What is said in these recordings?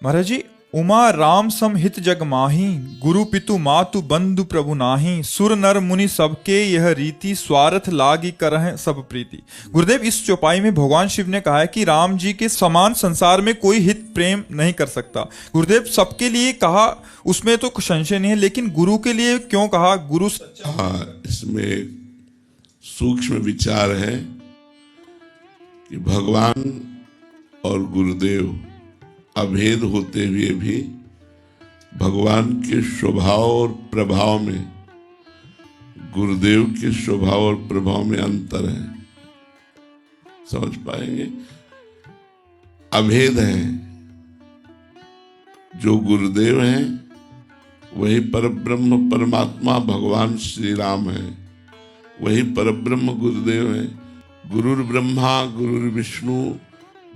महाराज जी, उमा राम सम हित जग माही, गुरु पितु मातु बंधु प्रभु नाही, सुर नर मुनि सबके यह रीति, स्वार्थ लागी करह सब प्रीति। गुरुदेव, इस चौपाई में भगवान शिव ने कहा है कि राम जी के समान संसार में कोई हित प्रेम नहीं कर सकता। गुरुदेव, सबके लिए कहा उसमें तो कुछ संशय नहीं है, लेकिन गुरु के लिए क्यों कहा? गुरु सच्चा। हाँ, इसमें सूक्ष्म विचार है कि भगवान और गुरुदेव अभेद होते हुए भी भगवान के स्वभाव और प्रभाव में गुरुदेव के स्वभाव और प्रभाव में अंतर है। समझ पाएंगे? अभेद है। जो गुरुदेव हैं वही परब्रह्म परमात्मा भगवान श्री राम है, वही परब्रह्म गुरुदेव है। गुरुर् ब्रह्मा गुरुर्विष्णु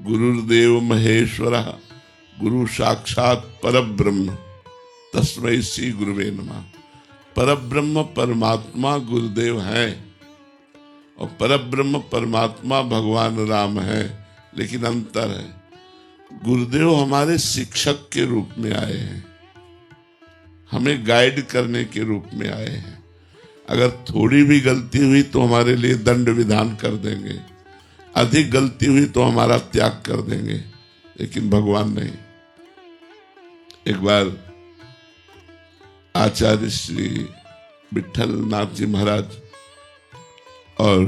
गुरुर्देव महेश्वरः गुरु साक्षात परब्रह्म तस्मै श्री गुरुवे नमः। परब्रह्म परमात्मा गुरुदेव है और परब्रह्म परमात्मा भगवान राम है, लेकिन अंतर है। गुरुदेव हमारे शिक्षक के रूप में आए हैं, हमें गाइड करने के रूप में आए हैं। अगर थोड़ी भी गलती हुई तो हमारे लिए दंड विधान कर देंगे, अधिक गलती हुई तो हमारा त्याग कर देंगे, लेकिन भगवान नहीं। एक बार आचार्य श्री विठल नाथ जी महाराज और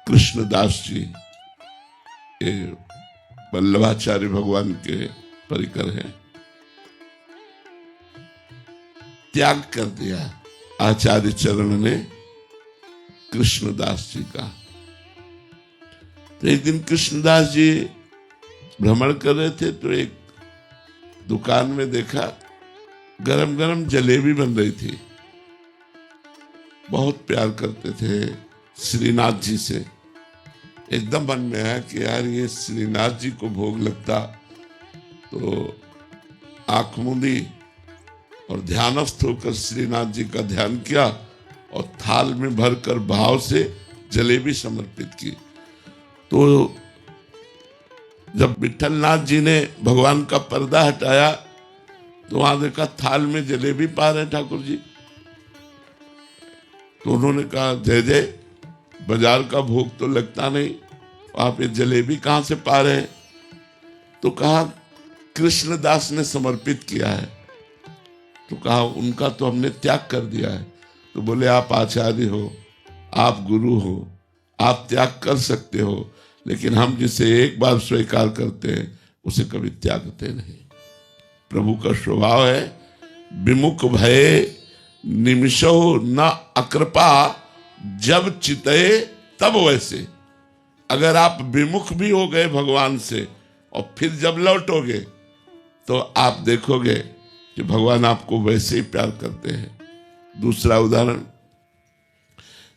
कृष्णदास जी, ये वल्लभाचार्य भगवान के परिकर हैं, त्याग कर दिया आचार्य चरण ने कृष्णदास जी का। तो एक दिन कृष्णदास जी भ्रमण कर रहे थे तो एक दुकान में देखा गरम गरम जलेबी बन रही थी। बहुत प्यार करते थे श्रीनाथ जी से। एकदम मन में आया कि यार ये श्रीनाथ जी को भोग लगता तो आंख मूंदी और ध्यानस्थ होकर श्रीनाथ जी का ध्यान किया और थाल में भरकर भाव से जलेबी समर्पित की। तो जब विठलनाथ जी ने भगवान का पर्दा हटाया तो वहां देखा थाल में जलेबी पा रहे ठाकुर जी। तो उन्होंने कहा, जय जय, बाजार का भोग तो लगता नहीं, आप ये जलेबी कहां से पा रहे हैं? तो कहा कृष्णदास ने समर्पित किया है। तो कहा उनका तो हमने त्याग कर दिया है। तो बोले आप आचार्य हो, आप गुरु हो, आप त्याग कर सकते हो, लेकिन हम जिसे एक बार स्वीकार करते हैं उसे कभी त्यागते नहीं। प्रभु का स्वभाव है विमुख भय निमिषो न अकृपा, जब चितए तब वैसे। अगर आप विमुख भी हो गए भगवान से और फिर जब लौटोगे तो आप देखोगे कि भगवान आपको वैसे ही प्यार करते हैं। दूसरा उदाहरण,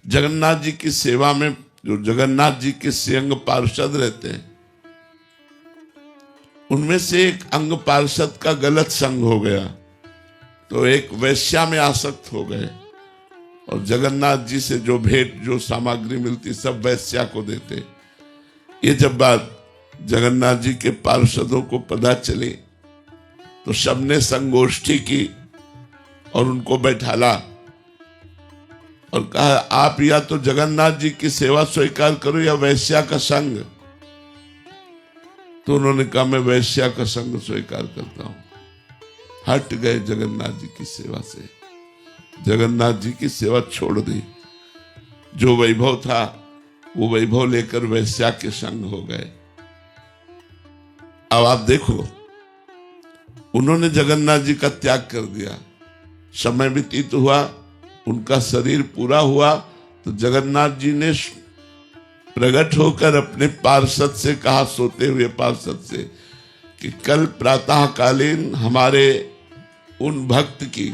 जगन्नाथ जी की सेवा में जो जगन्नाथ जी के अंग पार्षद रहते हैं, उनमें से एक अंग पार्षद का गलत संग हो गया तो एक वैश्या में आसक्त हो गए और जगन्नाथ जी से जो भेंट जो सामग्री मिलती सब वैश्या को देते। ये जब बात जगन्नाथ जी के पार्षदों को पता चली तो सबने संगोष्ठी की और उनको बैठाला और कहा, आप या तो जगन्नाथ जी की सेवा स्वीकार करो या वैश्या का संग। तो उन्होंने कहा, मैं वैश्या का संग स्वीकार करता हूं। हट गए जगन्नाथ जी की सेवा से, जगन्नाथ जी की सेवा छोड़ दी। जो वैभव था वो वैभव लेकर वैश्या के संग हो गए। अब आप देखो, उन्होंने जगन्नाथ जी का त्याग कर दिया। समय व्यतीत हुआ, उनका शरीर पूरा हुआ तो जगन्नाथ जी ने प्रकट होकर अपने पार्षद से कहा, सोते हुए पार्षद से, कि कल प्रातःकालीन हमारे उन भक्त की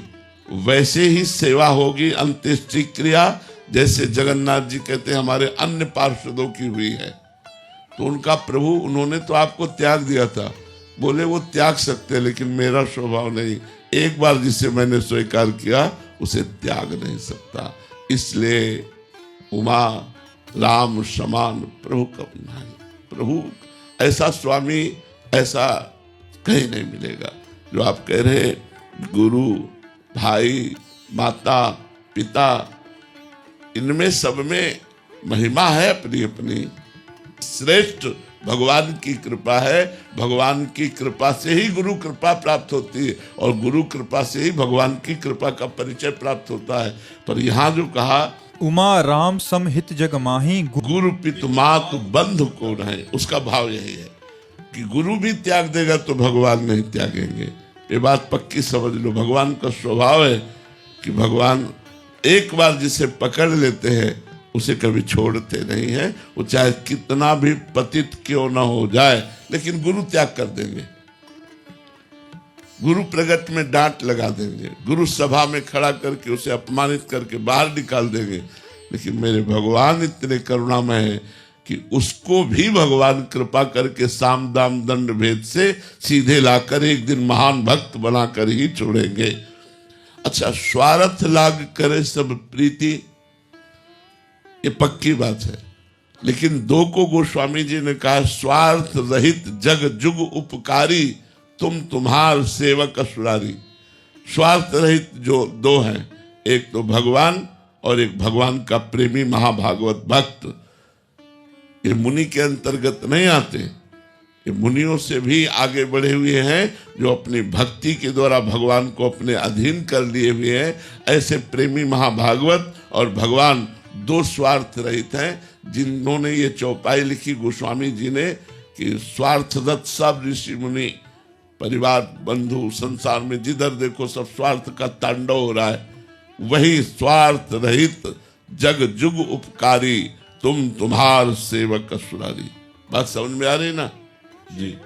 वैसे ही सेवा होगी, अंत्येष्टि क्रिया, जैसे जगन्नाथ जी कहते हैं हमारे अन्य पार्षदों की हुई है। तो उनका प्रभु, उन्होंने तो आपको त्याग दिया था। बोले वो त्याग सकते, लेकिन मेरा स्वभाव नहीं। एक बार जिसे मैंने स्वीकार किया उसे त्याग नहीं सकता। इसलिए उमा राम समान प्रभु कभी नहीं। प्रभु ऐसा स्वामी, ऐसा कहीं नहीं मिलेगा। जो आप कह रहे हैं गुरु, भाई, माता, पिता, इनमें सब में महिमा है अपनी अपनी। श्रेष्ठ भगवान की कृपा है। भगवान की कृपा से ही गुरु कृपा प्राप्त होती है और गुरु कृपा से ही भगवान की कृपा का परिचय प्राप्त होता है। पर यहाँ जो कहा उमा राम सम हित जग माही, गुरु पितु मातु बंधु को नहीं, उसका भाव यही है कि गुरु भी त्याग देगा तो भगवान नहीं त्यागेंगे। ये बात पक्की समझ लो। भगवान का स्वभाव है कि भगवान एक बार जिसे पकड़ लेते हैं उसे कभी छोड़ते नहीं है। वो चाहे कितना भी पतित क्यों ना हो जाए, लेकिन गुरु त्याग कर देंगे। गुरु प्रगट में डांट लगा देंगे, गुरु सभा में खड़ा करके उसे अपमानित करके बाहर निकाल देंगे। लेकिन मेरे भगवान इतने करुणामय है कि उसको भी भगवान कृपा करके साम दाम दंड भेद से सीधे लाकर एक दिन महान भक्त बनाकर ही छोड़ेंगे। अच्छा, स्वार्थ लाग करे सब प्रीति, ये पक्की बात है। लेकिन दो को गोस्वामी जी ने कहा, स्वार्थ रहित जग जुग उपकारी, तुम तुम्हार सेवक असुरारी। स्वार्थ रहित जो दो हैं, एक तो भगवान और एक भगवान का प्रेमी महाभागवत भक्त। ये मुनि के अंतर्गत नहीं आते, ये मुनियों से भी आगे बढ़े हुए हैं, जो अपनी भक्ति के द्वारा भगवान को अपने अधीन कर लिए हुए हैं। ऐसे प्रेमी महाभागवत और भगवान दो स्वार्थ रहित हैं, जिन्होंने ये चौपाई लिखी गोस्वामी जी ने कि स्वार्थरत सब ऋषि मुनि परिवार बंधु संसार में जिधर देखो सब स्वार्थ का तांडव हो रहा है। वही स्वार्थ रहित जग जुग उपकारी, तुम तुम्हार सेवक असुरारी। बात समझ में आ रही ना जी।